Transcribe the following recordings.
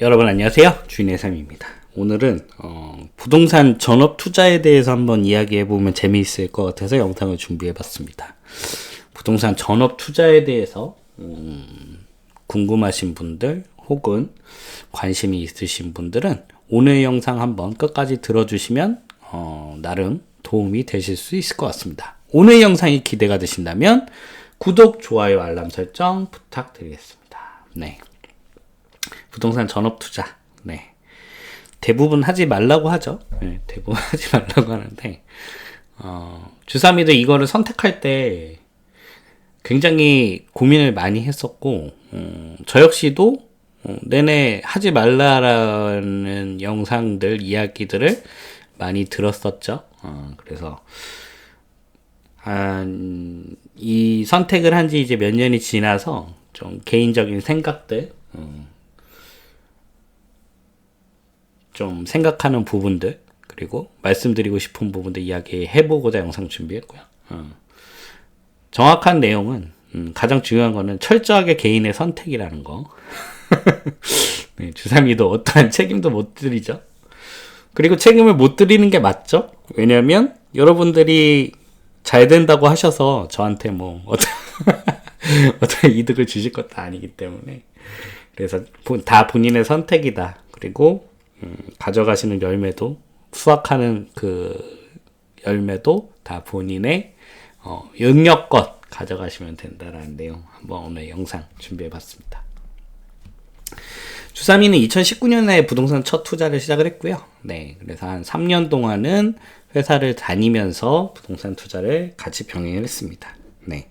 여러분 안녕하세요. 주인의 삶입니다. 오늘은 부동산 전업 투자에 대해서 한번 이야기해보면 재미있을 것 같아서 영상을 준비해봤습니다. 부동산 전업 투자에 대해서 궁금하신 분들 혹은 관심이 있으신 분들은 오늘 영상 한번 끝까지 들어주시면 나름 도움이 되실 수 있을 것 같습니다. 오늘 영상이 기대가 되신다면 구독, 좋아요, 알람 설정 부탁드리겠습니다. 네. 부동산 전업 투자. 네. 대부분 하지 말라고 하죠. 네, 대부분 하지 말라고 하는데, 주사미도 이거를 선택할 때 굉장히 고민을 많이 했었고, 저 역시도 내내 하지 말라라는 영상들, 이야기들을 많이 들었었죠. 그래서, 이 선택을 한 지 이제 몇 년이 지나서 좀 개인적인 생각들, 좀 생각하는 부분들 그리고 말씀드리고 싶은 부분들 이야기해보고자 영상 준비했고요. 정확한 내용은 가장 중요한 거는 철저하게 개인의 선택이라는 거. 네, 주사미도 어떠한 책임도 못 드리죠. 그리고 책임을 못 드리는 게 맞죠. 왜냐하면 여러분들이 잘 된다고 하셔서 저한테 뭐 어떤 이득을 주실 것도 아니기 때문에, 그래서 다 본인의 선택이다. 그리고 가져가시는 열매도, 수확하는 그 열매도 다 본인의 영역껏 가져가시면 된다라는 내용 한번 오늘 영상 준비해봤습니다. 주사미는 2019년에 부동산 첫 투자를 시작을 했고요. 네, 그래서 한 3년 동안은 회사를 다니면서 부동산 투자를 같이 병행을 했습니다. 네.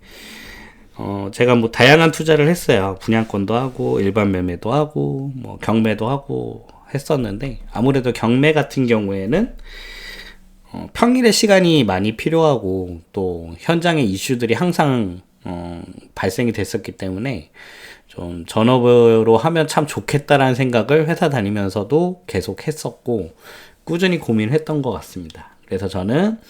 제가 뭐 다양한 투자를 했어요. 분양권도 하고 일반 매매도 하고 뭐 경매도 하고 했었는데, 아무래도 경매 같은 경우에는 평일에 시간이 많이 필요하고 또 현장의 이슈들이 항상 발생이 됐었기 때문에 좀 전업으로 하면 참 좋겠다라는 생각을 회사 다니면서도 계속 했었고 꾸준히 고민을 했던 것 같습니다. 그래서 저는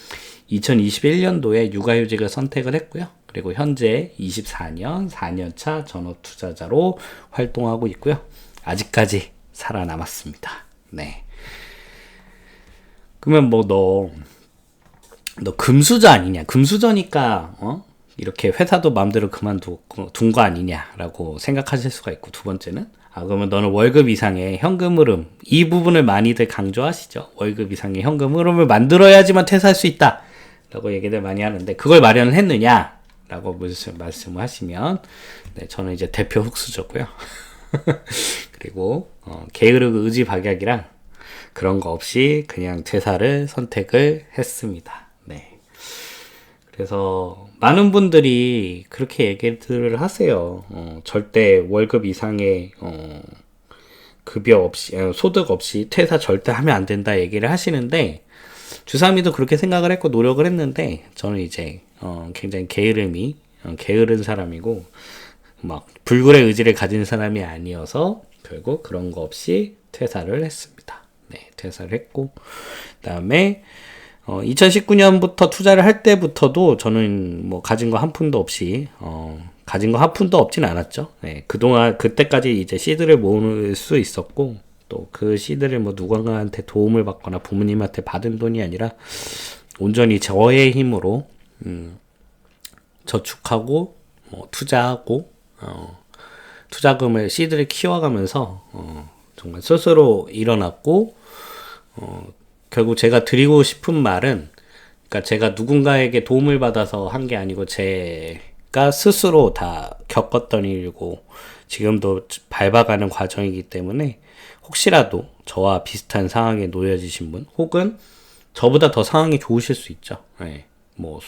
2021년도에 육아휴직을 선택을 했고요. 그리고 현재 24년 4년차 전업 투자자로 활동하고 있고요. 아직까지 살아남았습니다. 네. 그러면 뭐 너 금수저 아니냐? 금수저니까 이렇게 회사도 마음대로 그만둔 거 아니냐라고 생각하실 수가 있고, 두 번째는 그러면 너는 월급 이상의 현금 흐름, 이 부분을 많이들 강조하시죠. 월급 이상의 현금 흐름을 만들어야지만 퇴사할 수 있다 라고 얘기들 많이 하는데, 그걸 마련을 했느냐 라고 말씀을 하시면, 네, 저는 이제 대표 흑수저고요. 그리고 게으르고 의지박약이랑 그런 거 없이 그냥 퇴사를 선택을 했습니다. 네. 그래서 많은 분들이 그렇게 얘기들을 하세요. 절대 월급 이상의 급여 없이, 소득 없이 퇴사 절대 하면 안 된다 얘기를 하시는데, 주사미도 그렇게 생각을 했고 노력을 했는데, 저는 이제 굉장히 게으른 사람이고 막 불굴의 의지를 가진 사람이 아니어서 결국 그런 거 없이 퇴사를 했습니다. 네, 퇴사를 했고, 그다음에 2019년부터 투자를 할 때부터도 저는 뭐 가진 거 한 푼도 없이 가진 거 한 푼도 없진 않았죠. 네, 그동안 그때까지 이제 시드를 모을 수 있었고, 또 그 시드를 뭐 누군가한테 도움을 받거나 부모님한테 받은 돈이 아니라 온전히 저의 힘으로 저축하고 투자하고 투자금을 시드를 키워가면서 정말 스스로 일어났고, 결국 제가 드리고 싶은 말은, 그러니까 제가 누군가에게 도움을 받아서 한 게 아니고 제가 스스로 다 겪었던 일이고 지금도 밟아가는 과정이기 때문에, 혹시라도 저와 비슷한 상황에 놓여지신 분 혹은 저보다 더 상황이 좋으실 수 있죠. 네, 뭐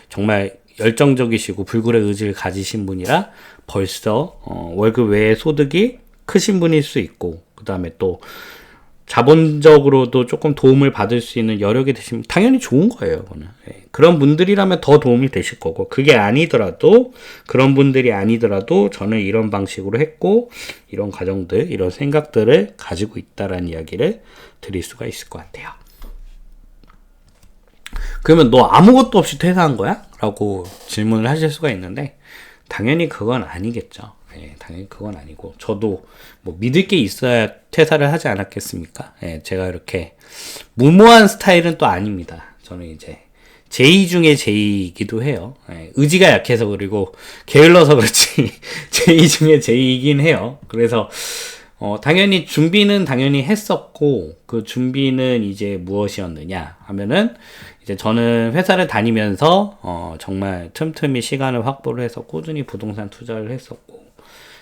정말 열정적이시고 불굴의 의지를 가지신 분이라 벌써 월급 외의 소득이 크신 분일 수 있고, 그 다음에 또 자본적으로도 조금 도움을 받을 수 있는 여력이 되시면 당연히 좋은 거예요. 그거는. 그런 분들이라면 더 도움이 되실 거고, 그런 분들이 아니더라도 저는 이런 방식으로 했고 이런 과정들, 이런 생각들을 가지고 있다라는 이야기를 드릴 수가 있을 것 같아요. 그러면 너 아무것도 없이 퇴사한 거야? 라고 질문을 하실 수가 있는데, 당연히 그건 아니겠죠. 네, 당연히 그건 아니고, 저도 뭐 믿을 게 있어야 퇴사를 하지 않았겠습니까? 예, 제가 이렇게 무모한 스타일은 또 아닙니다. 저는 이제 제2 중에 제2이기도 해요. 예, 의지가 약해서 그리고 게을러서 그렇지 제2 중에 제2이긴 해요. 그래서 당연히 준비는 당연히 했었고, 그 준비는 이제 무엇이었느냐 하면은, 이제 저는 회사를 다니면서 정말 틈틈이 시간을 확보를 해서 꾸준히 부동산 투자를 했었고,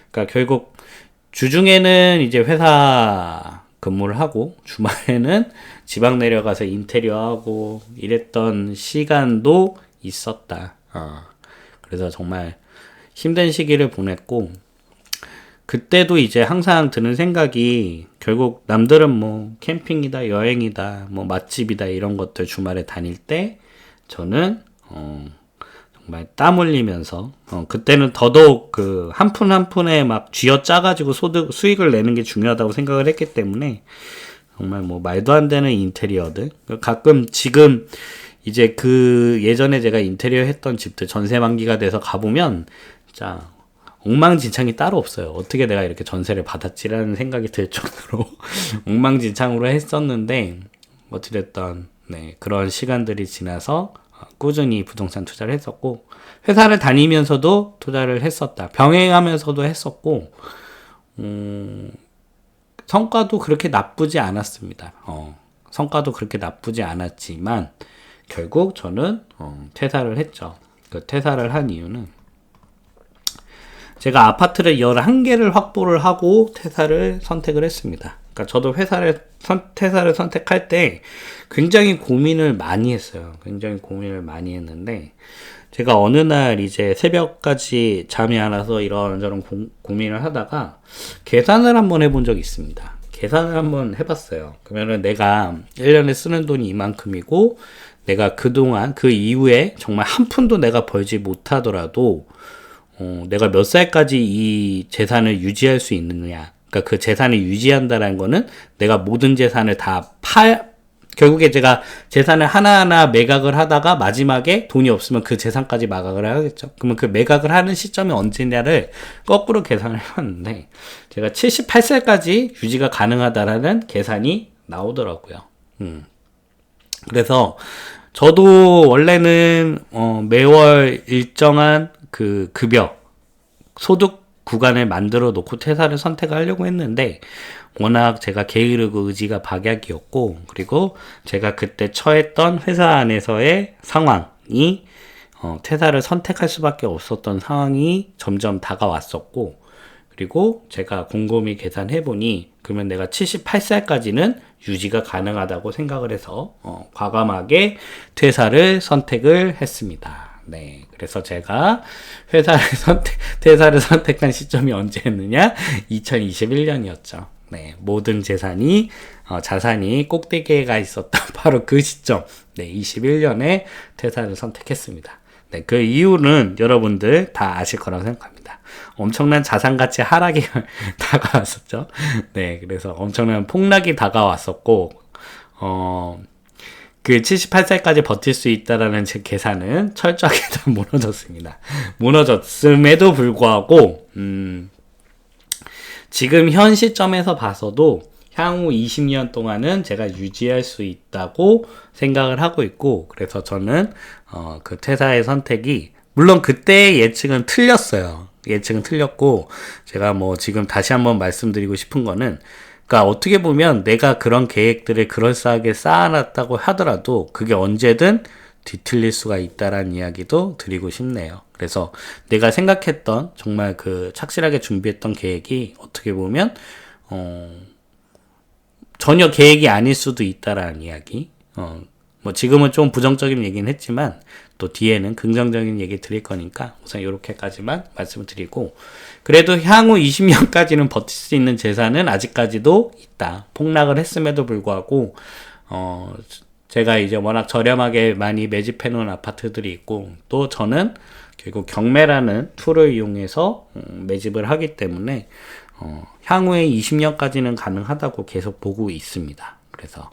그러니까 결국 주중에는 이제 회사 근무를 하고 주말에는 지방 내려가서 인테리어 하고 이랬던 시간도 있었다. 그래서 정말 힘든 시기를 보냈고, 그때도 이제 항상 드는 생각이, 결국 남들은 뭐 캠핑이다, 여행이다, 뭐 맛집이다 이런 것들 주말에 다닐 때 저는 정말 땀 흘리면서 그때는 더더욱 그 한 푼 한 푼에 막 쥐어짜가지고 수익을 내는 게 중요하다고 생각을 했기 때문에 정말 뭐 말도 안 되는 인테리어들, 가끔 지금 이제 그 예전에 제가 인테리어 했던 집들 전세 만기가 돼서 가보면 진짜 엉망진창이 따로 없어요. 어떻게 내가 이렇게 전세를 받았지라는 생각이 들 정도로 엉망진창으로 했었는데, 어찌됐든 네, 그런 시간들이 지나서 꾸준히 부동산 투자를 했었고, 회사를 다니면서도 투자를 했었다. 병행하면서도 했었고, 성과도 그렇게 나쁘지 않았습니다. 성과도 그렇게 나쁘지 않았지만 결국 저는 퇴사를 했죠. 그 퇴사를 한 이유는, 제가 아파트를 11개를 확보를 하고 퇴사를 선택을 했습니다. 그러니까 저도 퇴사를 선택할 때 굉장히 고민을 많이 했어요. 굉장히 고민을 많이 했는데, 제가 어느 날 이제 새벽까지 잠이 안 와서 이런저런 고민을 하다가 계산을 한번 해본 적이 있습니다. 계산을 한번 해봤어요. 그러면은 내가 1년에 쓰는 돈이 이만큼이고, 내가 그동안 그 이후에 정말 한 푼도 내가 벌지 못하더라도 내가 몇 살까지 이 재산을 유지할 수 있느냐. 그러니까 그 재산을 유지한다는 거는 내가 모든 재산을 결국에 제가 재산을 하나하나 매각을 하다가 마지막에 돈이 없으면 그 재산까지 마각을 해야겠죠. 그러면 그 매각을 하는 시점이 언제냐를 거꾸로 계산을 해봤는데, 제가 78살까지 유지가 가능하다라는 계산이 나오더라고요. 그래서 저도 원래는 매월 일정한 그 급여, 소득 구간을 만들어 놓고 퇴사를 선택하려고 했는데, 워낙 제가 게으르고 의지가 박약이었고, 그리고 제가 그때 처했던 회사 안에서의 상황이 퇴사를 선택할 수밖에 없었던 상황이 점점 다가왔었고, 그리고 제가 곰곰이 계산해보니 그러면 내가 78살까지는 유지가 가능하다고 생각을 해서 과감하게 퇴사를 선택을 했습니다. 네, 그래서 제가 퇴사를 선택한 시점이 언제였느냐? 2021년이었죠. 네, 모든 자산이 꼭대기에 가 있었던 바로 그 시점, 네, 21년에 퇴사를 선택했습니다. 네, 그 이유는 여러분들 다 아실 거라고 생각합니다. 엄청난 자산가치 하락이 다가왔었죠. 네, 그래서 엄청난 폭락이 다가왔었고, 그 78살까지 버틸 수 있다라는 제 계산은 철저하게 다 무너졌습니다. 무너졌음에도 불구하고, 지금 현 시점에서 봐서도 향후 20년 동안은 제가 유지할 수 있다고 생각을 하고 있고, 그래서 저는 그 퇴사의 선택이, 물론 그때의 예측은 틀렸어요. 예측은 틀렸고, 제가 뭐 지금 다시 한번 말씀드리고 싶은 거는, 그러니까 어떻게 보면 내가 그런 계획들을 그럴싸하게 쌓아놨다고 하더라도 그게 언제든 뒤틀릴 수가 있다라는 이야기도 드리고 싶네요. 그래서 내가 생각했던 정말 그 착실하게 준비했던 계획이 어떻게 보면 전혀 계획이 아닐 수도 있다라는 이야기. 뭐 지금은 좀 부정적인 얘기는 했지만 또 뒤에는 긍정적인 얘기 드릴 거니까 우선 이렇게까지만 말씀을 드리고, 그래도 향후 20년까지는 버틸 수 있는 재산은 아직까지도 있다. 폭락을 했음에도 불구하고 제가 이제 워낙 저렴하게 많이 매집해 놓은 아파트들이 있고, 또 저는 결국 경매라는 툴을 이용해서 매집을 하기 때문에 향후에 20년까지는 가능하다고 계속 보고 있습니다. 그래서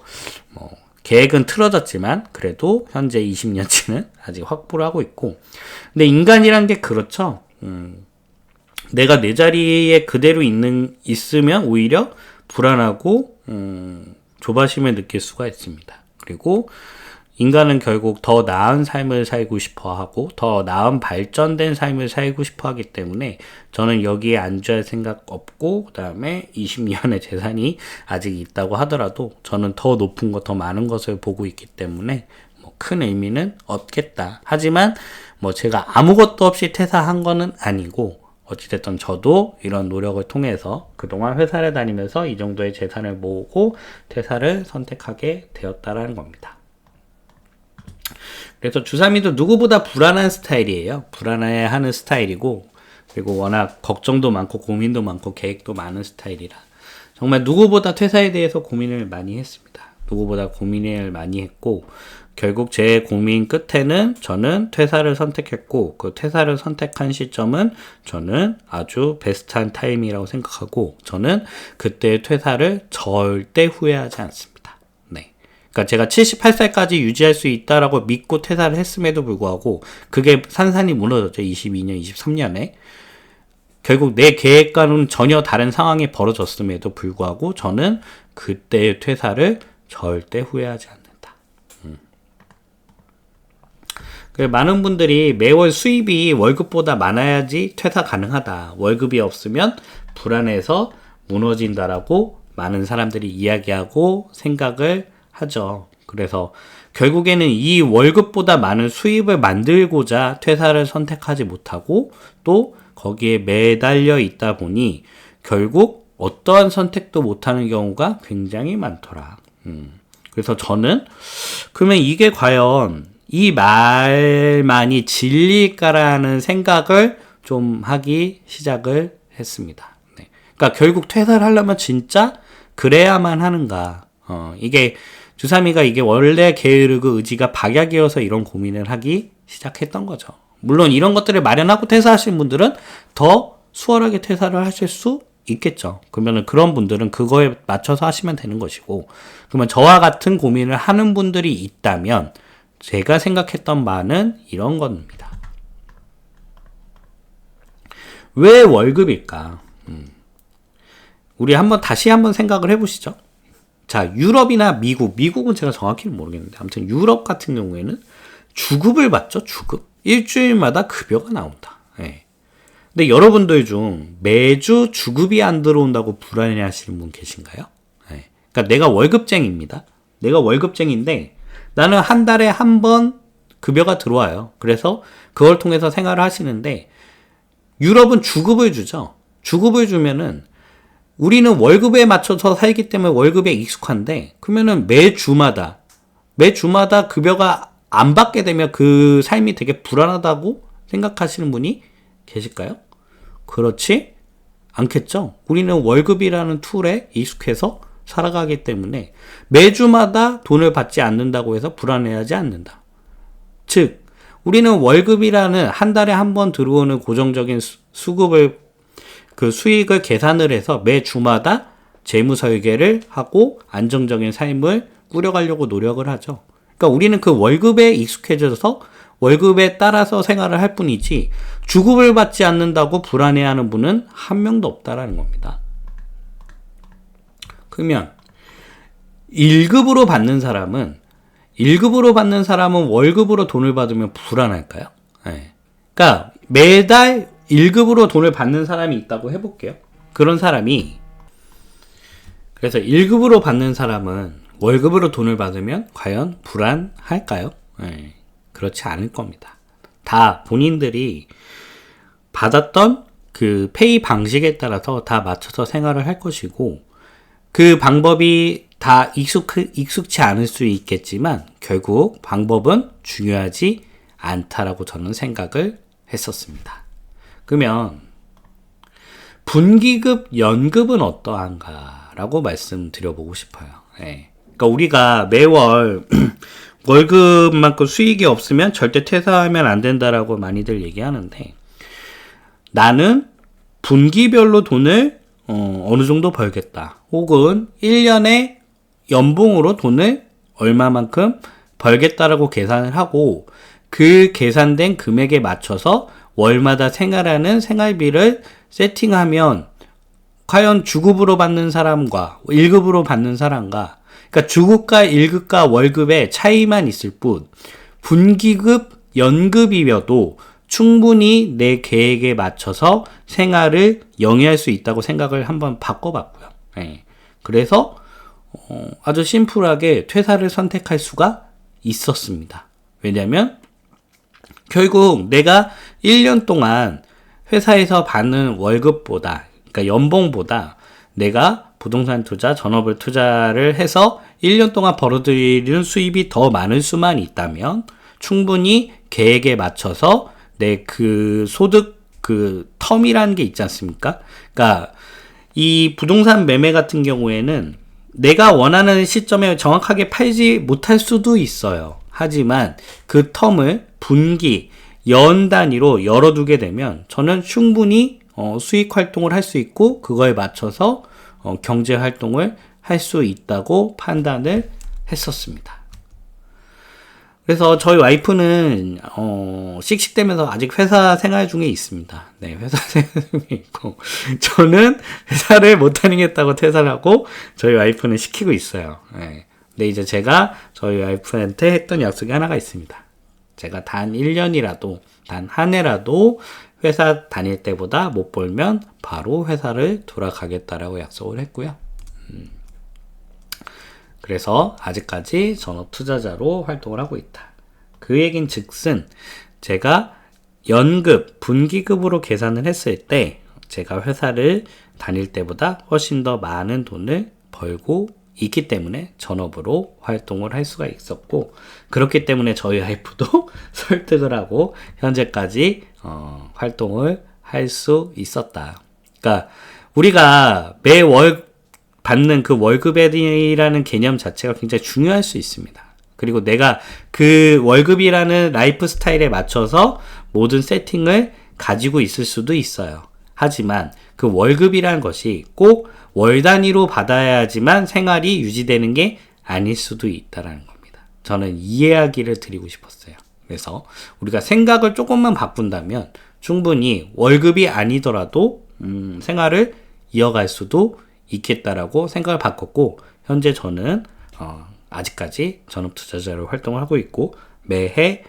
뭐 계획은 틀어졌지만 그래도 현재 20년치는 아직 확보를 하고 있고, 근데 인간이란 게 그렇죠. 내가 내 자리에 그대로 있으면 오히려 불안하고 조바심을 느낄 수가 있습니다. 그리고 인간은 결국 더 나은 삶을 살고 싶어 하고 더 나은 발전된 삶을 살고 싶어 하기 때문에 저는 여기에 안주할 생각 없고, 그 다음에 20년의 재산이 아직 있다고 하더라도 저는 더 높은 것, 더 많은 것을 보고 있기 때문에 뭐 큰 의미는 없겠다. 하지만 뭐 제가 아무것도 없이 퇴사한 거는 아니고, 어찌됐든 저도 이런 노력을 통해서 그동안 회사를 다니면서 이 정도의 재산을 모으고 퇴사를 선택하게 되었다라는 겁니다. 그래서 주삼이도 누구보다 불안한 스타일이에요. 불안해하는 스타일이고, 그리고 워낙 걱정도 많고 고민도 많고 계획도 많은 스타일이라 정말 누구보다 퇴사에 대해서 고민을 많이 했습니다. 누구보다 고민을 많이 했고, 결국 제 고민 끝에는 저는 퇴사를 선택했고, 그 퇴사를 선택한 시점은 저는 아주 베스트한 타임이라고 생각하고, 저는 그때의 퇴사를 절대 후회하지 않습니다. 그러니까 제가 78살까지 유지할 수 있다라고 믿고 퇴사를 했음에도 불구하고 그게 산산이 무너졌죠. 22년, 23년에. 결국 내 계획과는 전혀 다른 상황이 벌어졌음에도 불구하고 저는 그때의 퇴사를 절대 후회하지 않는다. 많은 분들이 매월 수입이 월급보다 많아야지 퇴사 가능하다. 월급이 없으면 불안해서 무너진다라고 많은 사람들이 이야기하고 생각을 하죠. 그래서 결국에는 이 월급보다 많은 수입을 만들고자 퇴사를 선택하지 못하고 또 거기에 매달려 있다 보니 결국 어떠한 선택도 못하는 경우가 굉장히 많더라. 그래서 저는 그러면 이게 과연 이 말만이 진리일까라는 생각을 좀 하기 시작을 했습니다. 네. 그러니까 결국 퇴사를 하려면 진짜 그래야만 하는가? 이게 주삼이가 이게 원래 게으르고 의지가 박약이어서 이런 고민을 하기 시작했던 거죠. 물론 이런 것들을 마련하고 퇴사하신 분들은 더 수월하게 퇴사를 하실 수 있겠죠. 그러면은 그런 분들은 그거에 맞춰서 하시면 되는 것이고, 그러면 저와 같은 고민을 하는 분들이 있다면 제가 생각했던 바는 이런 겁니다. 왜 월급일까? 우리 다시 한번 생각을 해보시죠. 자, 유럽이나 미국은 제가 정확히는 모르겠는데, 아무튼 유럽 같은 경우에는 주급을 받죠, 주급. 일주일마다 급여가 나온다. 예. 근데 여러분들 중 매주 주급이 안 들어온다고 불안해 하시는 분 계신가요? 예. 그러니까 내가 월급쟁이입니다. 내가 월급쟁인데, 나는 한 달에 한 번 급여가 들어와요. 그래서 그걸 통해서 생활을 하시는데, 유럽은 주급을 주죠. 주급을 주면은, 우리는 월급에 맞춰서 살기 때문에 월급에 익숙한데, 그러면은 매주마다 급여가 안 받게 되면 그 삶이 되게 불안하다고 생각하시는 분이 계실까요? 그렇지 않겠죠? 우리는 월급이라는 툴에 익숙해서 살아가기 때문에 매주마다 돈을 받지 않는다고 해서 불안해하지 않는다. 즉, 우리는 월급이라는 한 달에 한 번 들어오는 고정적인 그 수익을 계산을 해서 매주마다 재무 설계를 하고 안정적인 삶을 꾸려가려고 노력을 하죠. 그러니까 우리는 그 월급에 익숙해져서 월급에 따라서 생활을 할 뿐이지 주급을 받지 않는다고 불안해하는 분은 한 명도 없다라는 겁니다. 그러면 1급으로 받는 사람은 월급으로 돈을 받으면 불안할까요? 네. 그러니까 매달 1급으로 돈을 받는 사람이 있다고 해볼게요. 그런 사람이, 그래서 1급으로 받는 사람은 월급으로 돈을 받으면 과연 불안할까요? 네, 그렇지 않을 겁니다. 다 본인들이 받았던 그 페이 방식에 따라서 다 맞춰서 생활을 할 것이고, 그 방법이 다 익숙치 않을 수 있겠지만 결국 방법은 중요하지 않다라고 저는 생각을 했었습니다. 그러면 분기급 연급은 어떠한가라고 말씀드려보고 싶어요. 네. 그러니까 우리가 매월 월급만큼 수익이 없으면 절대 퇴사하면 안 된다라고 많이들 얘기하는데, 나는 분기별로 돈을 어느 정도 벌겠다. 혹은 1년에 연봉으로 돈을 얼마만큼 벌겠다라고 계산을 하고, 그 계산된 금액에 맞춰서 월마다 생활하는 생활비를 세팅하면 과연 주급으로 받는 사람과 1급으로 받는 사람과, 그러니까 주급과 1급과 월급의 차이만 있을 뿐, 분기급, 연급이어도 충분히 내 계획에 맞춰서 생활을 영위할 수 있다고 생각을 한번 바꿔봤고요. 예. 그래서 아주 심플하게 퇴사를 선택할 수가 있었습니다. 왜냐면 결국 내가 1년 동안 회사에서 받는 월급보다, 그러니까 연봉보다 내가 부동산 투자, 전업을 투자를 해서 1년 동안 벌어들이는 수입이 더 많을 수만 있다면 충분히 계획에 맞춰서 내 그 소득 그 텀이라는 게 있지 않습니까? 그러니까 이 부동산 매매 같은 경우에는 내가 원하는 시점에 정확하게 팔지 못할 수도 있어요. 하지만 그 텀을 분기, 연 단위로 열어두게 되면 저는 충분히 수익 활동을 할 수 있고 그거에 맞춰서 경제 활동을 할 수 있다고 판단을 했었습니다. 그래서 저희 와이프는 씩씩대면서 아직 회사 생활 중에 있습니다. 네, 회사 생활 중에 있고 저는 회사를 못 다니겠다고 퇴사를 하고 저희 와이프는 시키고 있어요. 네. 근데 이제 제가 저희 와이프한테 했던 약속이 하나가 있습니다. 제가 단 1년이라도, 단 한 해라도 회사 다닐 때보다 못 벌면 바로 회사를 돌아가겠다라고 약속을 했고요. 그래서 아직까지 전업 투자자로 활동을 하고 있다. 그 얘긴 즉슨 제가 연급, 분기급으로 계산을 했을 때 제가 회사를 다닐 때보다 훨씬 더 많은 돈을 벌고 있기 때문에 전업으로 활동을 할 수가 있었고, 그렇기 때문에 저희 와이프도 설득을 하고 현재까지 활동을 할 수 있었다. 그러니까 우리가 매월 받는 그 월급이라는 개념 자체가 굉장히 중요할 수 있습니다. 그리고 내가 그 월급이라는 라이프 스타일에 맞춰서 모든 세팅을 가지고 있을 수도 있어요. 하지만 그 월급이라는 것이 꼭 월 단위로 받아야지만 생활이 유지되는 게 아닐 수도 있다는 겁니다. 저는 이 이야기를 드리고 싶었어요. 그래서 우리가 생각을 조금만 바꾼다면 충분히 월급이 아니더라도 생활을 이어갈 수도 있겠다라고 생각을 바꿨고, 현재 저는 아직까지 전업투자자로 활동을 하고 있고 매해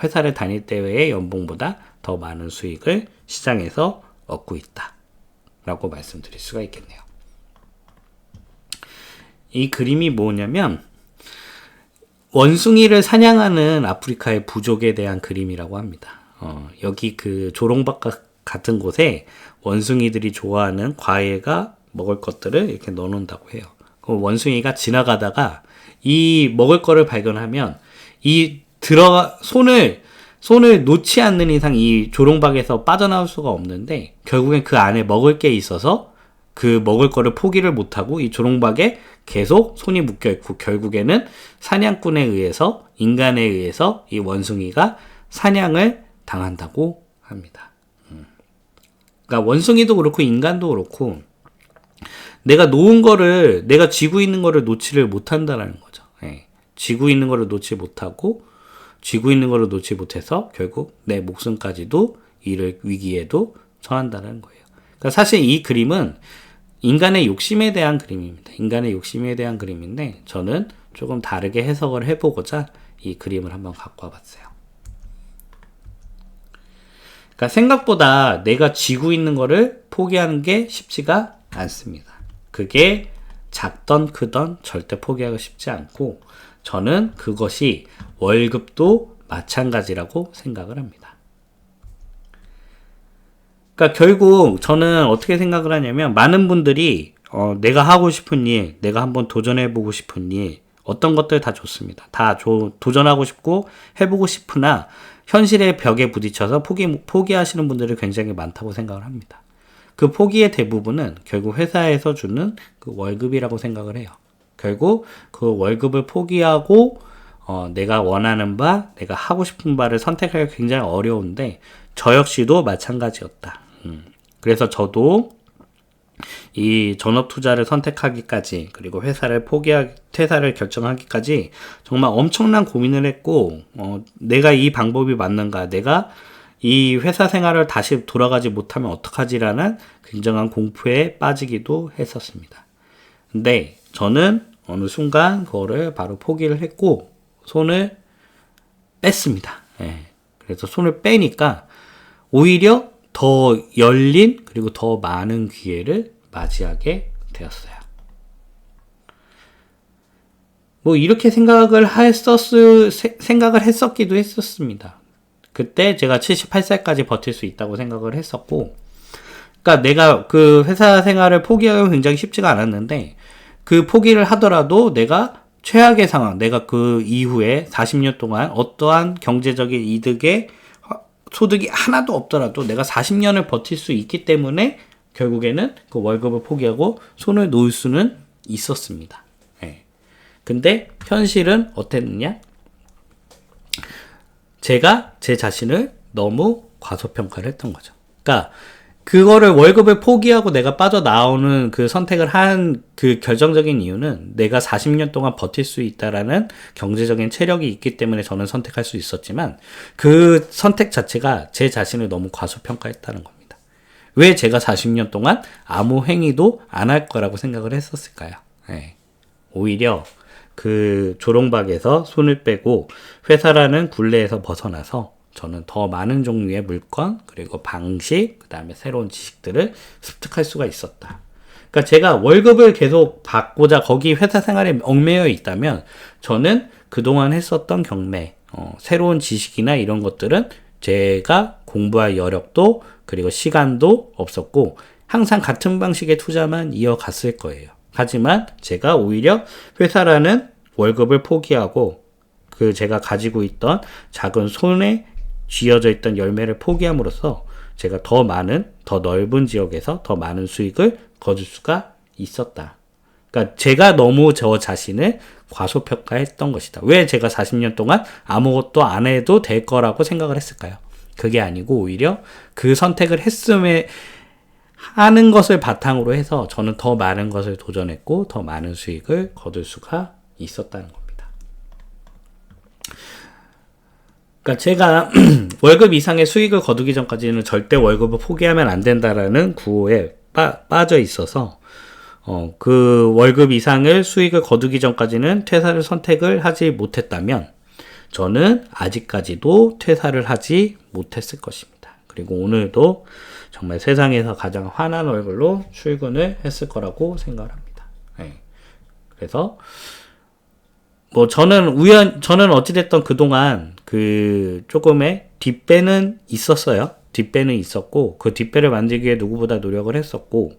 회사를 다닐 때의 연봉보다 더 많은 수익을 시장에서 얻고 있다 라고 말씀드릴 수가 있겠네요. 이 그림이 뭐냐면 원숭이를 사냥하는 아프리카의 부족에 대한 그림이라고 합니다. 여기 그 조롱박 같은 곳에 원숭이들이 좋아하는 과일과 먹을 것들을 이렇게 넣어놓는다고 해요. 그 원숭이가 지나가다가 이 먹을 거를 발견하면 손을 놓지 않는 이상 이 조롱박에서 빠져나올 수가 없는데, 결국엔 그 안에 먹을 게 있어서 그 먹을 거를 포기를 못하고 이 조롱박에 계속 손이 묶여 있고 결국에는 사냥꾼에 의해서, 인간에 의해서 이 원숭이가 사냥을 당한다고 합니다. 그러니까 원숭이도 그렇고 인간도 그렇고 내가 놓은 거를, 내가 쥐고 있는 거를 놓지를 못한다라는 거죠. 예. 쥐고 있는 거를 놓지 못하고, 쥐고 있는 거를 놓지 못해서 결국 내 목숨까지도 잃을 위기에도 처한다는 거예요. 그러니까 사실 이 그림은 인간의 욕심에 대한 그림입니다. 인간의 욕심에 대한 그림인데 저는 조금 다르게 해석을 해보고자 이 그림을 한번 갖고 와봤어요. 그러니까 생각보다 내가 쥐고 있는 거를 포기하는 게 쉽지가 않습니다. 그게 작던 크던 절대 포기하기 쉽지 않고, 저는 그것이 월급도 마찬가지라고 생각을 합니다. 그러니까 결국 저는 어떻게 생각을 하냐면, 많은 분들이 내가 하고 싶은 일, 내가 한번 도전해보고 싶은 일, 어떤 것들 다 좋습니다. 다 도전하고 싶고 해보고 싶으나 현실의 벽에 부딪혀서 포기하시는 분들이 굉장히 많다고 생각을 합니다. 그 포기의 대부분은 결국 회사에서 주는 그 월급이라고 생각을 해요. 결국 그 월급을 포기하고 내가 원하는 바, 내가 하고 싶은 바를 선택하기가 굉장히 어려운데 저 역시도 마찬가지였다. 그래서 저도 이 전업 투자를 선택하기까지, 그리고 퇴사를 결정하기까지 정말 엄청난 고민을 했고, 내가 이 방법이 맞는가, 내가 이 회사 생활을 다시 돌아가지 못하면 어떡하지라는 굉장한 공포에 빠지기도 했었습니다. 근데 저는 어느 순간 그거를 바로 포기를 했고 손을 뺐습니다. 예. 그래서 손을 빼니까 오히려 더 열린 그리고 더 많은 기회를 맞이하게 되었어요. 뭐 이렇게 생각을 했었기도 했었습니다. 그때 제가 78살까지 버틸 수 있다고 생각을 했었고, 그러니까 내가 그 회사 생활을 포기하기가 굉장히 쉽지가 않았는데, 그 포기를 하더라도 내가 최악의 상황, 내가 그 이후에 40년 동안 어떠한 경제적인 이득에 소득이 하나도 없더라도 내가 40년을 버틸 수 있기 때문에 결국에는 그 월급을 포기하고 손을 놓을 수는 있었습니다. 네. 근데 현실은 어땠느냐? 제가 제 자신을 너무 과소평가를 했던 거죠. 그러니까 그거를 월급을 포기하고 내가 빠져나오는 그 선택을 한 그 결정적인 이유는 내가 40년 동안 버틸 수 있다라는 경제적인 체력이 있기 때문에 저는 선택할 수 있었지만 그 선택 자체가 제 자신을 너무 과소평가했다는 겁니다. 왜 제가 40년 동안 아무 행위도 안 할 거라고 생각을 했었을까요? 네. 오히려 그 조롱박에서 손을 빼고 회사라는 굴레에서 벗어나서 저는 더 많은 종류의 물건, 그리고 방식, 그 다음에 새로운 지식들을 습득할 수가 있었다. 그러니까 제가 월급을 계속 받고자 거기 회사 생활에 얽매여 있다면 저는 그동안 했었던 경매, 새로운 지식이나 이런 것들은 제가 공부할 여력도 그리고 시간도 없었고 항상 같은 방식의 투자만 이어갔을 거예요. 하지만 제가 오히려 회사라는 월급을 포기하고 그 제가 가지고 있던 작은 손에 쥐어져 있던 열매를 포기함으로써 제가 더 많은, 더 넓은 지역에서 더 많은 수익을 거둘 수가 있었다. 그러니까 제가 너무 저 자신을 과소평가했던 것이다. 왜 제가 40년 동안 아무것도 안 해도 될 거라고 생각을 했을까요? 그게 아니고 오히려 그 선택을 했음에 하는 것을 바탕으로 해서 저는 더 많은 것을 도전했고 더 많은 수익을 거둘 수가 있었다는 겁니다. 그러니까 제가 월급 이상의 수익을 거두기 전까지는 절대 월급을 포기하면 안 된다라는 구호에 빠져 있어서 그 월급 이상의 수익을 거두기 전까지는 퇴사를 선택을 하지 못했다면 저는 아직까지도 퇴사를 하지 못했을 것입니다. 그리고 오늘도 정말 세상에서 가장 환한 얼굴로 출근을 했을 거라고 생각을 합니다. 네. 그래서 뭐 저는 어찌됐든 그동안 그 조금의 뒷배는 있었어요. 뒷배는 있었고 그 뒷배를 만들기 위해 누구보다 노력을 했었고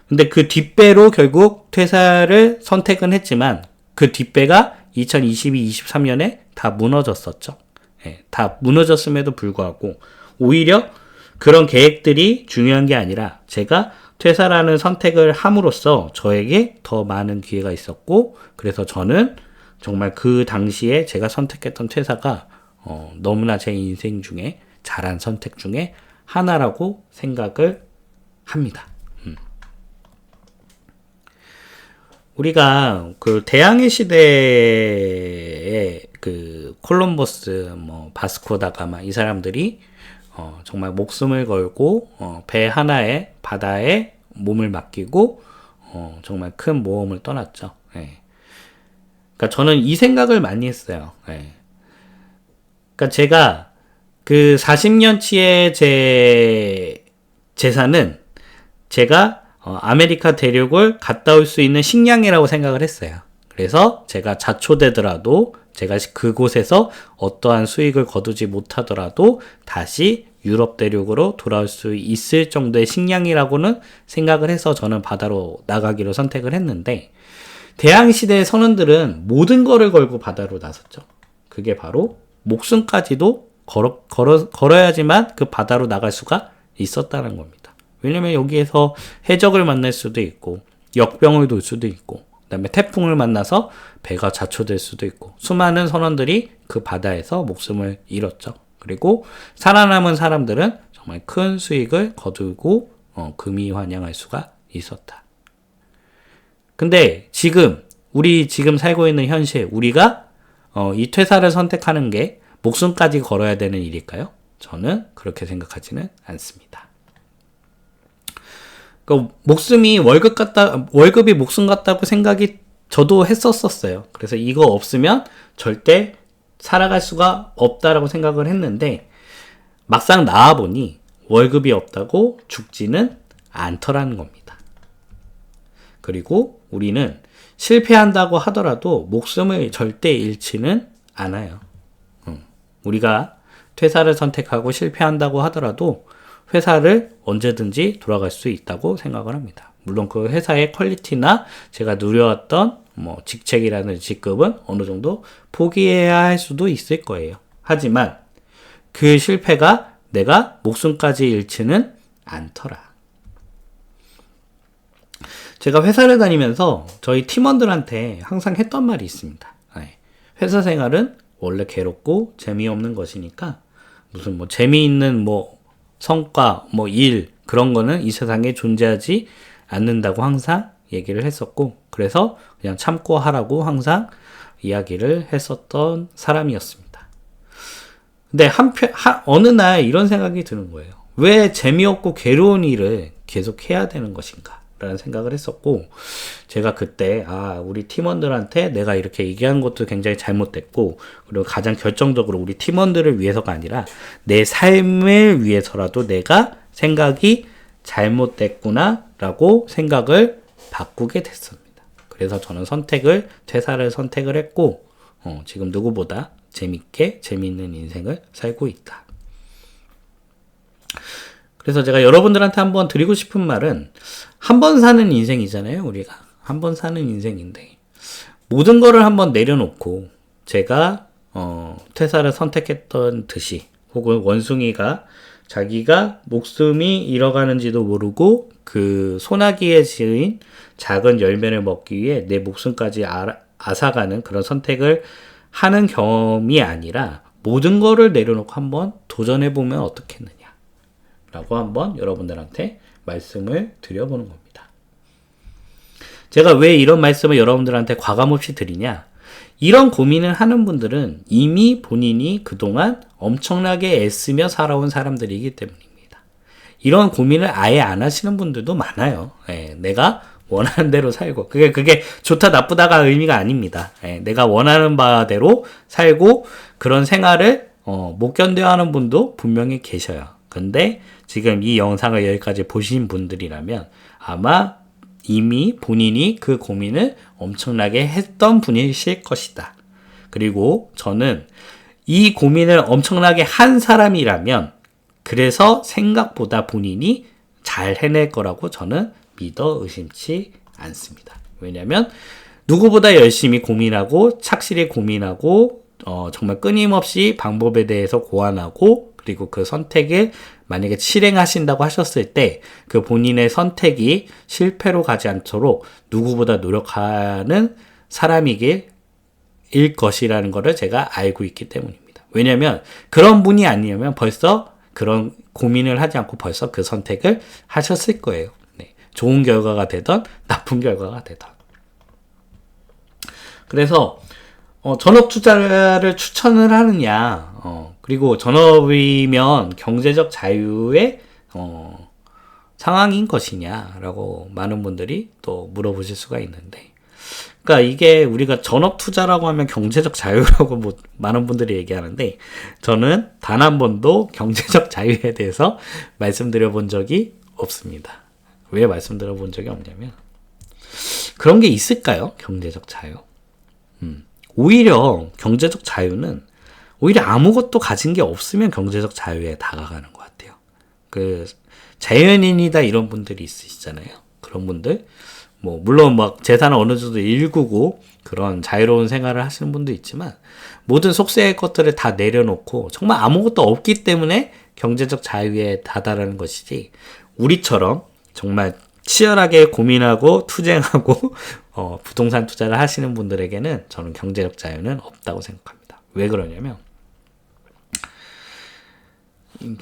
근데 그 뒷배로 결국 퇴사를 선택은 했지만 그 뒷배가 2022, 23년에 다 무너졌었죠. 네, 다 무너졌음에도 불구하고 오히려 그런 계획들이 중요한 게 아니라 제가 퇴사라는 선택을 함으로써 저에게 더 많은 기회가 있었고 그래서 저는 정말 그 당시에 제가 선택했던 퇴사가 너무나 제 인생 중에 잘한 선택 중에 하나라고 생각을 합니다. 우리가 그 대항해 시대에 그 콜럼버스, 바스코 다가마 이 사람들이 정말 목숨을 걸고 배 하나에 바다에 몸을 맡기고 정말 큰 모험을 떠났죠. 예. 그러니까 저는 이 생각을 많이 했어요. 예. 그러니까 제가 그 40년치의 제 재산은 제가 아메리카 대륙을 갔다 올 수 있는 식량이라고 생각을 했어요. 그래서 제가 자초되더라도 제가 그곳에서 어떠한 수익을 거두지 못하더라도 다시 유럽 대륙으로 돌아올 수 있을 정도의 식량이라고는 생각을 해서 저는 바다로 나가기로 선택을 했는데 대항시대의 선원들은 모든 거를 걸고 바다로 나섰죠. 그게 바로 목숨까지도 걸어야지만 그 바다로 나갈 수가 있었다는 겁니다. 왜냐면 여기에서 해적을 만날 수도 있고 역병을 돌 수도 있고 그 다음에 태풍을 만나서 배가 자초될 수도 있고 수많은 선원들이 그 바다에서 목숨을 잃었죠. 그리고 살아남은 사람들은 정말 큰 수익을 거두고 금이환영할 수가 있었다. 근데 우리 지금 살고 있는 현실, 우리가 이 퇴사를 선택하는 게 목숨까지 걸어야 되는 일일까요? 저는 그렇게 생각하지는 않습니다. 그러니까 월급이 목숨 같다고 생각이 저도 했었어요. 그래서 이거 없으면 절대 살아갈 수가 없다라고 생각을 했는데 막상 나와보니 월급이 없다고 죽지는 않더라는 겁니다. 그리고 우리는 실패한다고 하더라도 목숨을 절대 잃지는 않아요. 우리가 퇴사를 선택하고 실패한다고 하더라도 회사를 언제든지 돌아갈 수 있다고 생각을 합니다. 물론 그 회사의 퀄리티나 제가 누려왔던 직책이라는 직급은 어느 정도 포기해야 할 수도 있을 거예요. 하지만 그 실패가 내가 목숨까지 잃지는 않더라. 제가 회사를 다니면서 저희 팀원들한테 항상 했던 말이 있습니다. 회사 생활은 원래 괴롭고 재미없는 것이니까 무슨 재미있는 성과, 일 그런 거는 이 세상에 존재하지 않는다고 항상 얘기를 했었고 그래서 그냥 참고 하라고 항상 이야기를 했었던 사람이었습니다. 근데 어느 날 이런 생각이 드는 거예요. 왜 재미없고 괴로운 일을 계속 해야 되는 것인가? 라는 생각을 했었고 제가 그때 우리 팀원들한테 내가 이렇게 얘기한 것도 굉장히 잘못됐고 그리고 가장 결정적으로 우리 팀원들을 위해서가 아니라 내 삶을 위해서라도 내가 생각이 잘못됐구나 라고 생각을 바꾸게 됐습니다. 그래서 저는 퇴사를 선택을 했고 지금 누구보다 재미있는 인생을 살고 있다. 그래서 제가 여러분들한테 한번 드리고 싶은 말은 한 번 사는 인생이잖아요. 우리가 한 번 사는 인생인데 모든 거를 한번 내려놓고 제가 퇴사를 선택했던 듯이 혹은 원숭이가 자기가 목숨이 잃어가는지도 모르고 그 소나기에 지은 작은 열매를 먹기 위해 내 목숨까지 앗아가는 그런 선택을 하는 경험이 아니라 모든 거를 내려놓고 한번 도전해보면 어떻겠느냐 라고 한번 여러분들한테 말씀을 드려보는 겁니다. 제가 왜 이런 말씀을 여러분들한테 과감없이 드리냐? 이런 고민을 하는 분들은 이미 본인이 그동안 엄청나게 애쓰며 살아온 사람들이기 때문입니다. 이런 고민을 아예 안 하시는 분들도 많아요. 내가 원하는 대로 살고 그게 좋다 나쁘다가 의미가 아닙니다. 내가 원하는 바대로 살고 그런 생활을 못 견뎌야 하는 분도 분명히 계셔요. 근데 지금 이 영상을 여기까지 보신 분들이라면 아마 이미 본인이 그 고민을 엄청나게 했던 분이실 것이다. 그리고 저는 이 고민을 엄청나게 한 사람이라면 그래서 생각보다 본인이 잘 해낼 거라고 저는 믿어 의심치 않습니다. 왜냐하면 누구보다 열심히 고민하고 착실히 고민하고 정말 끊임없이 방법에 대해서 고안하고 그리고 그 선택을 만약에 실행하신다고 하셨을 때 그 본인의 선택이 실패로 가지 않도록 누구보다 노력하는 사람이길 것이라는 것을 제가 알고 있기 때문입니다. 왜냐하면 그런 분이 아니면 벌써 그런 고민을 하지 않고 벌써 그 선택을 하셨을 거예요. 좋은 결과가 되던 나쁜 결과가 되던. 그래서 전업 투자를 추천을 하느냐 그리고 전업이면 경제적 자유의 상황인 것이냐라고 많은 분들이 또 물어보실 수가 있는데 그러니까 이게 우리가 전업 투자라고 하면 경제적 자유라고 많은 분들이 얘기하는데 저는 단 한 번도 경제적 자유에 대해서 말씀드려 본 적이 없습니다. 왜 말씀드려 본 적이 없냐면 그런 게 있을까요? 경제적 자유. 오히려 경제적 자유는 오히려 아무것도 가진 게 없으면 경제적 자유에 다가가는 것 같아요. 자연인이다 이런 분들이 있으시잖아요. 그런 분들 물론 재산을 어느 정도 일구고 그런 자유로운 생활을 하시는 분도 있지만 모든 속세의 것들을 다 내려놓고 정말 아무것도 없기 때문에 경제적 자유에 다다르는 것이지 우리처럼 정말 치열하게 고민하고 투쟁하고 부동산 투자를 하시는 분들에게는 저는 경제적 자유는 없다고 생각합니다. 왜 그러냐면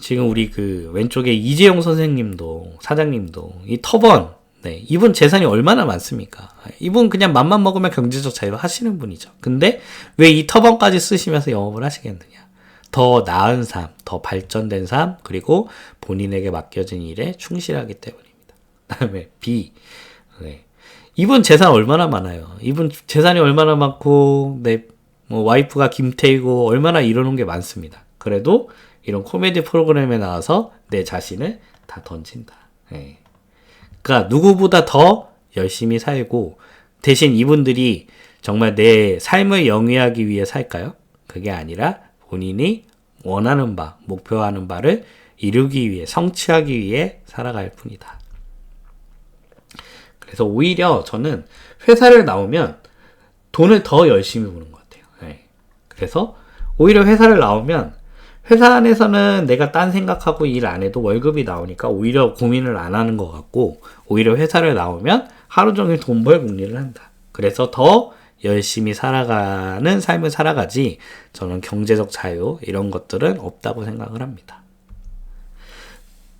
지금 우리 왼쪽에 이재용 선생님도 사장님도 이 터번 이분 재산이 얼마나 많습니까? 이분 그냥 맘만 먹으면 경제적 자유를 하시는 분이죠. 근데 왜 이 터번까지 쓰시면서 영업을 하시겠느냐? 더 나은 삶, 더 발전된 삶, 그리고 본인에게 맡겨진 일에 충실하기 때문입니다. 다음에 B. 네. 이분 재산 얼마나 많아요. 이분 재산이 얼마나 많고 뭐 와이프가 김태희고 얼마나 이러는 게 많습니다. 그래도 이런 코미디 프로그램에 나와서 내 자신을 다 던진다. 네. 그러니까 누구보다 더 열심히 살고 대신 이분들이 정말 내 삶을 영위하기 위해 살까요? 그게 아니라 본인이 원하는 바, 목표하는 바를 이루기 위해, 성취하기 위해 살아갈 뿐이다. 그래서 오히려 저는 회사를 나오면 돈을 더 열심히 버는 것 같아요. 네. 그래서 오히려 회사를 나오면 회사 안에서는 내가 딴 생각하고 일 안 해도 월급이 나오니까 오히려 고민을 안 하는 것 같고, 오히려 회사를 나오면 하루 종일 돈 벌 궁리를 한다. 그래서 더 열심히 살아가는 삶을 살아가지, 저는 경제적 자유 이런 것들은 없다고 생각을 합니다.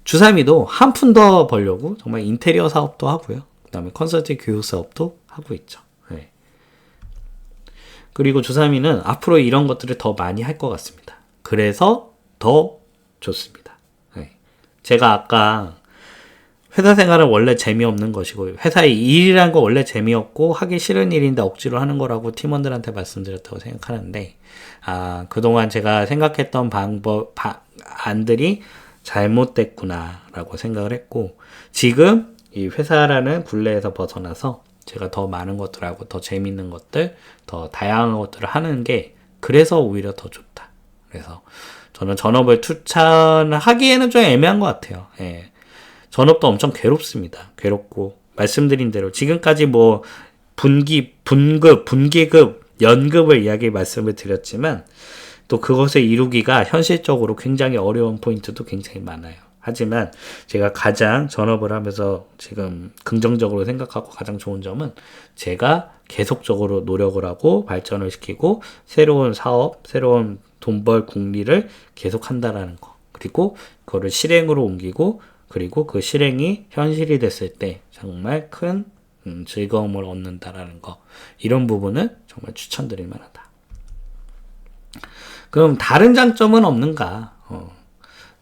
주삼이도 한 푼 더 벌려고 정말 인테리어 사업도 하고요. 그 다음에 컨설팅 교육 사업도 하고 있죠. 네. 그리고 주삼이는 앞으로 이런 것들을 더 많이 할 것 같습니다. 그래서 더 좋습니다. 네. 제가 아까 회사 생활은 원래 재미없는 것이고 회사의 일이라는 거 원래 재미없고 하기 싫은 일인데 억지로 하는 거라고 팀원들한테 말씀드렸다고 생각하는데, 그동안 제가 생각했던 안들이 잘못됐구나 라고 생각을 했고, 지금 이 회사라는 굴레에서 벗어나서 제가 더 많은 것들하고 더 재밌는 것들, 더 다양한 것들을 하는 게 그래서 오히려 더 좋다. 그래서 저는 전업을 추천하기에는 좀 애매한 것 같아요. 예. 전업도 엄청 괴롭습니다. 괴롭고, 말씀드린 대로 지금까지 뭐 분기급, 연급을 말씀을 드렸지만 또 그것을 이루기가 현실적으로 굉장히 어려운 포인트도 굉장히 많아요. 하지만 제가 가장 전업을 하면서 지금 긍정적으로 생각하고 가장 좋은 점은 제가 계속적으로 노력을 하고 발전을 시키고 새로운 사업, 새로운 돈벌 궁리를 계속 한다라는 거. 그리고 그거를 실행으로 옮기고, 그리고 그 실행이 현실이 됐을 때 정말 큰 즐거움을 얻는다라는 거. 이런 부분은 정말 추천드릴 만하다. 그럼 다른 장점은 없는가?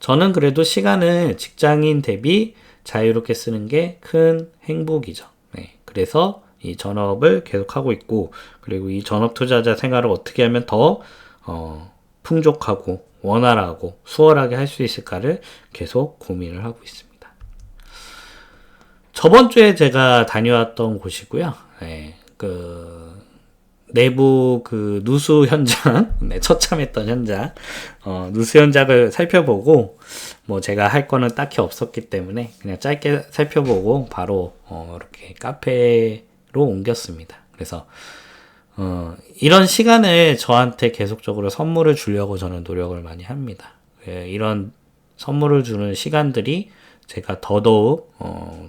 저는 그래도 시간을 직장인 대비 자유롭게 쓰는 게 큰 행복이죠. 네. 그래서 이 전업을 계속하고 있고, 그리고 이 전업 투자자 생활을 어떻게 하면 더 풍족하고 원활하고 수월하게 할 수 있을까를 계속 고민을 하고 있습니다. 저번 주에 제가 다녀왔던 곳이고요. 네, 내부 누수 현장, 네, 처참했던 현장, 누수 현장을 살펴보고, 뭐 제가 할 거는 딱히 없었기 때문에 그냥 짧게 살펴보고 바로 이렇게 카페로 옮겼습니다. 그래서 이런 시간을 저한테 계속적으로 선물을 주려고 저는 노력을 많이 합니다. 이런 선물을 주는 시간들이 제가 더더욱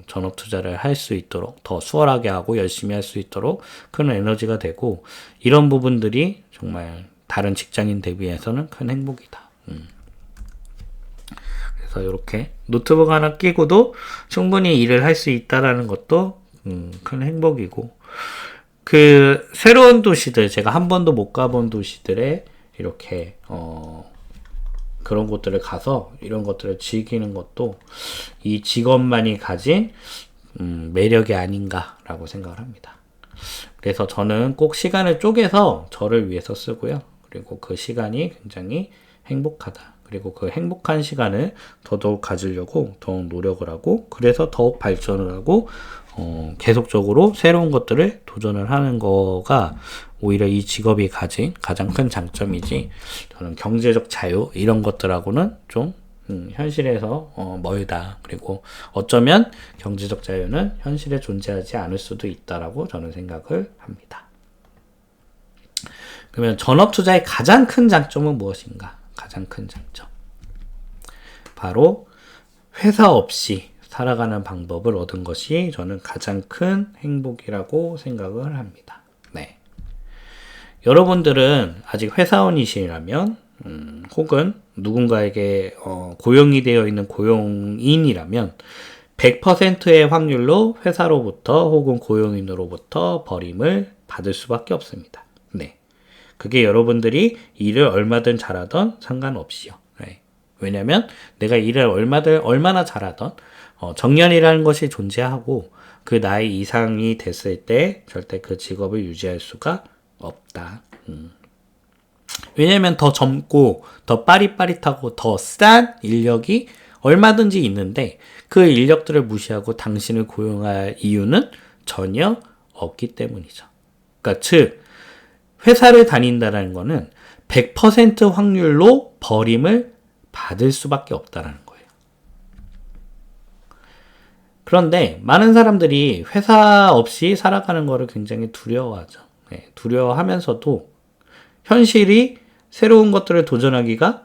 전업 투자를 할 수 있도록 더 수월하게 하고 열심히 할 수 있도록 큰 에너지가 되고, 이런 부분들이 정말 다른 직장인 대비해서는 큰 행복이다. 그래서 이렇게 노트북 하나 끼고도 충분히 일을 할 수 있다라는 것도 큰 행복이고, 새로운 도시들, 제가 한 번도 못 가본 도시들에 이렇게 그런 곳들을 가서 이런 것들을 즐기는 것도 이 직업만이 가진 매력이 아닌가라고 생각을 합니다. 그래서 저는 꼭 시간을 쪼개서 저를 위해서 쓰고요. 그리고 그 시간이 굉장히 행복하다. 그리고 그 행복한 시간을 더더욱 가지려고 더욱 노력을 하고, 그래서 더욱 발전을 하고 계속적으로 새로운 것들을 도전을 하는 거가 오히려 이 직업이 가진 가장 큰 장점이지, 저는 경제적 자유 이런 것들하고는 좀 현실에서 멀다. 그리고 어쩌면 경제적 자유는 현실에 존재하지 않을 수도 있다라고 저는 생각을 합니다. 그러면 전업 투자의 가장 큰 장점은 무엇인가? 가장 큰 장점, 바로 회사 없이 살아가는 방법을 얻은 것이 저는 가장 큰 행복이라고 생각을 합니다. 네. 여러분들은 아직 회사원이시라면 혹은 누군가에게 고용이 되어 있는 고용인이라면 100%의 확률로 회사로부터 혹은 고용인으로부터 버림을 받을 수밖에 없습니다. 네. 그게 여러분들이 일을 얼마든 잘하던 상관없이요. 네. 왜냐면 내가 일을 얼마나 잘하던 정년이라는 것이 존재하고 그 나이 이상이 됐을 때 절대 그 직업을 유지할 수가 없다. 왜냐면 더 젊고 더 빠릿빠릿하고 더 싼 인력이 얼마든지 있는데 그 인력들을 무시하고 당신을 고용할 이유는 전혀 없기 때문이죠. 그러니까 즉 회사를 다닌다는 거는 100% 확률로 버림을 받을 수밖에 없다는 거예요. 그런데 많은 사람들이 회사 없이 살아가는 거를 굉장히 두려워하죠. 네, 두려워하면서도 현실이 새로운 것들을 도전하기가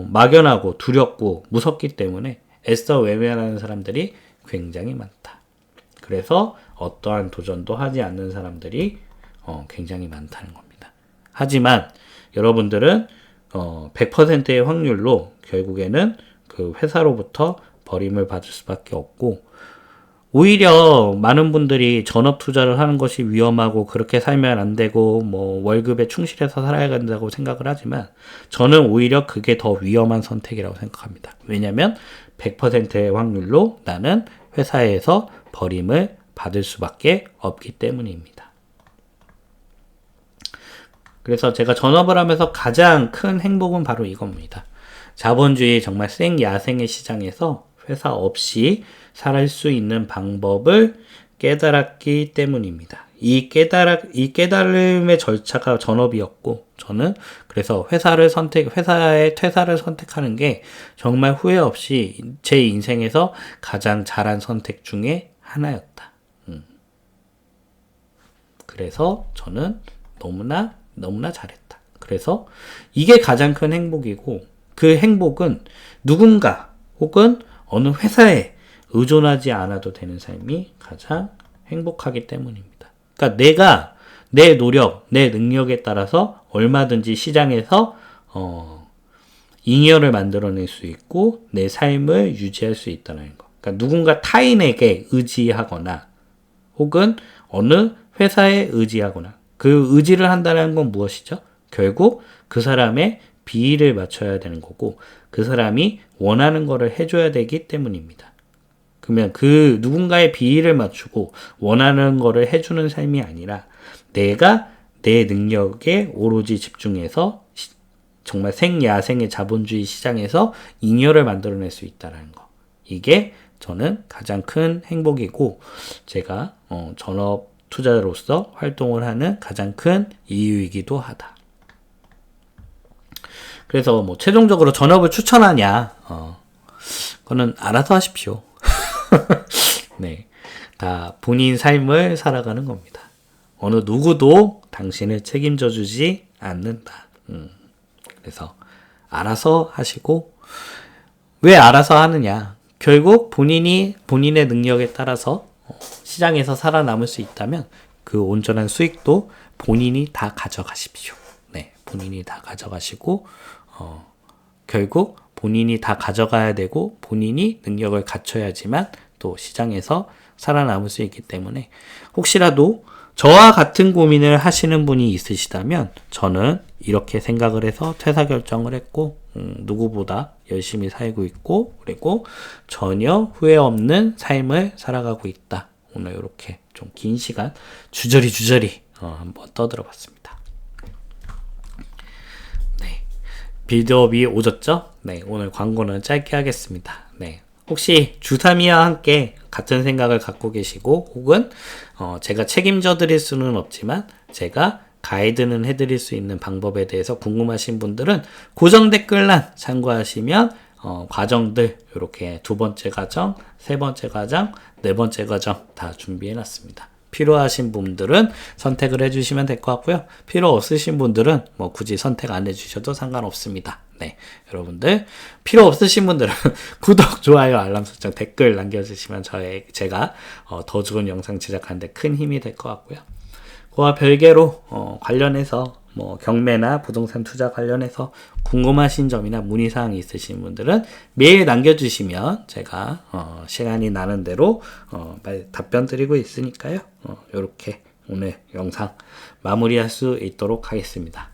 막연하고 두렵고 무섭기 때문에 애써 외면하는 사람들이 굉장히 많다. 그래서 어떠한 도전도 하지 않는 사람들이 굉장히 많다는 겁니다. 하지만 여러분들은 100%의 확률로 결국에는 그 회사로부터 버림을 받을 수밖에 없고, 오히려 많은 분들이 전업 투자를 하는 것이 위험하고 그렇게 살면 안 되고 뭐 월급에 충실해서 살아야 된다고 생각을 하지만 저는 오히려 그게 더 위험한 선택이라고 생각합니다. 왜냐하면 100%의 확률로 나는 회사에서 버림을 받을 수밖에 없기 때문입니다. 그래서 제가 전업을 하면서 가장 큰 행복은 바로 이겁니다. 자본주의 정말 생야생의 시장에서 회사 없이 살 수 있는 방법을 깨달았기 때문입니다. 이 깨달음의 절차가 전업이었고, 저는 그래서 회사의 퇴사를 선택하는 게 정말 후회 없이 제 인생에서 가장 잘한 선택 중에 하나였다. 그래서 저는 너무나 잘했다. 그래서 이게 가장 큰 행복이고, 그 행복은 누군가 혹은 어느 회사에 의존하지 않아도 되는 삶이 가장 행복하기 때문입니다. 그러니까 내가 내 노력, 내 능력에 따라서 얼마든지 시장에서 잉여를 만들어낼 수 있고 내 삶을 유지할 수 있다는 거. 그러니까 누군가 타인에게 의지하거나 혹은 어느 회사에 의지하거나, 그 의지를 한다는 건 무엇이죠? 결국 그 사람의 비위를 맞춰야 되는 거고 그 사람이 원하는 거를 해줘야 되기 때문입니다. 그러면 그 누군가의 비위를 맞추고 원하는 거를 해주는 삶이 아니라 내가 내 능력에 오로지 집중해서 정말 생야생의 자본주의 시장에서 잉여를 만들어낼 수 있다는 거. 이게 저는 가장 큰 행복이고 제가 전업 투자로서 활동을 하는 가장 큰 이유이기도 하다. 그래서 뭐 최종적으로 전업을 추천하냐? 그거는 알아서 하십시오. 네, 다 본인 삶을 살아가는 겁니다. 어느 누구도 당신을 책임져 주지 않는다. 그래서 알아서 하시고, 왜 알아서 하느냐? 결국 본인의 능력에 따라서 시장에서 살아남을 수 있다면 그 온전한 수익도 본인이 다 가져가십시오. 네, 본인이 다 가져가시고 결국 본인이 다 가져가야 되고 본인이 능력을 갖춰야지만 또 시장에서 살아남을 수 있기 때문에, 혹시라도 저와 같은 고민을 하시는 분이 있으시다면 저는 이렇게 생각을 해서 퇴사 결정을 했고 누구보다 열심히 살고 있고 그리고 전혀 후회 없는 삶을 살아가고 있다. 오늘 이렇게 좀 긴 시간 주저리 한번 떠들어 봤습니다. 네, 빌드업이 오졌죠? 네, 오늘 광고는 짧게 하겠습니다. 네, 혹시 주사미와 함께 같은 생각을 갖고 계시고 혹은 제가 책임져 드릴 수는 없지만 제가 가이드는 해드릴 수 있는 방법에 대해서 궁금하신 분들은 고정 댓글란 참고하시면 과정들 이렇게 2번째 과정, 3번째 과정, 4번째 과정 다 준비해 놨습니다. 필요하신 분들은 선택을 해주시면 될 것 같고요. 필요 없으신 분들은 뭐 굳이 선택 안 해주셔도 상관없습니다. 네, 여러분들 필요 없으신 분들은 구독, 좋아요, 알람 설정, 댓글 남겨주시면 제가 더 좋은 영상 제작하는데 큰 힘이 될 것 같고요. 그와 별개로 관련해서 뭐 경매나 부동산 투자 관련해서 궁금하신 점이나 문의사항이 있으신 분들은 메일 남겨주시면 제가 시간이 나는 대로 답변 드리고 있으니까요. 이렇게 오늘 영상 마무리할 수 있도록 하겠습니다.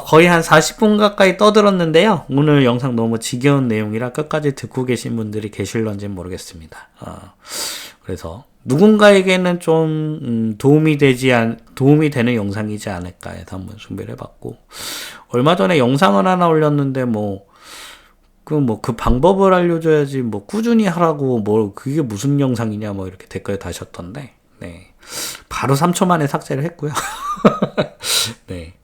거의 한 40분 가까이 떠들었는데요. 오늘 영상 너무 지겨운 내용이라 끝까지 듣고 계신 분들이 계실런지 모르겠습니다. 그래서 누군가에게는 좀 도움이 되는 영상이지 않을까 해서 한번 준비를 해봤고, 얼마 전에 영상을 하나 올렸는데 그 방법을 알려줘야지 꾸준히 하라고 그게 무슨 영상이냐 이렇게 댓글 다셨던데, 네, 바로 3초 만에 삭제를 했고요. 네.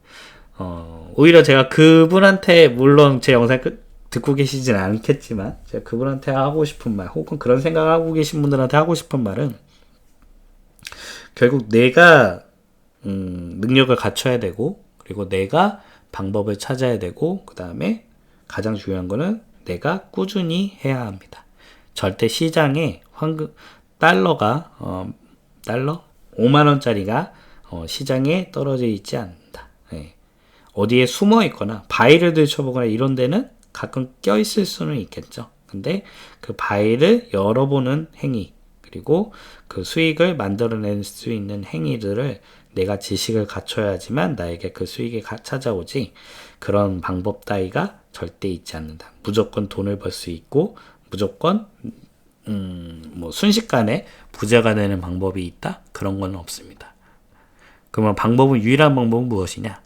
오히려 제가 그분한테, 물론 제 영상 듣고 계시진 않겠지만, 제가 그분한테 하고 싶은 말, 혹은 그런 생각을 하고 계신 분들한테 하고 싶은 말은, 결국 내가, 능력을 갖춰야 되고, 그리고 내가 방법을 찾아야 되고, 그 다음에 가장 중요한 거는 내가 꾸준히 해야 합니다. 절대 시장에 달러가, 5만원짜리가 시장에 떨어져 있지 않는다. 네. 어디에 숨어 있거나 바위를 들춰보거나 이런 데는 가끔 껴 있을 수는 있겠죠. 근데 그 바위를 열어보는 행위, 그리고 그 수익을 만들어낼 수 있는 행위들을 내가 지식을 갖춰야지만 나에게 그 수익이 찾아오지, 그런 방법 따위가 절대 있지 않는다. 무조건 돈을 벌 수 있고 무조건 순식간에 부자가 되는 방법이 있다? 그런 건 없습니다. 그러면 유일한 방법은 무엇이냐?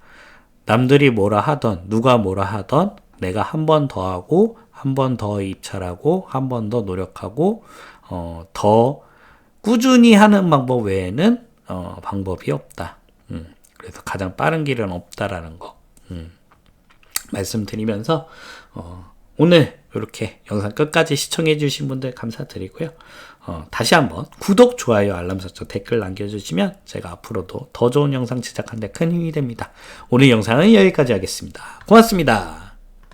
남들이 뭐라 하던, 누가 뭐라 하던, 내가 한 번 더 하고, 한 번 더 입찰하고, 한 번 더 노력하고, 더 꾸준히 하는 방법 외에는 방법이 없다. 그래서 가장 빠른 길은 없다라는 거 말씀드리면서, 오늘 이렇게 영상 끝까지 시청해 주신 분들 감사드리고요. 다시 한번 구독, 좋아요, 알람 설정, 댓글 남겨주시면 제가 앞으로도 더 좋은 영상 제작하는 데 큰 힘이 됩니다. 오늘 영상은 여기까지 하겠습니다. 고맙습니다.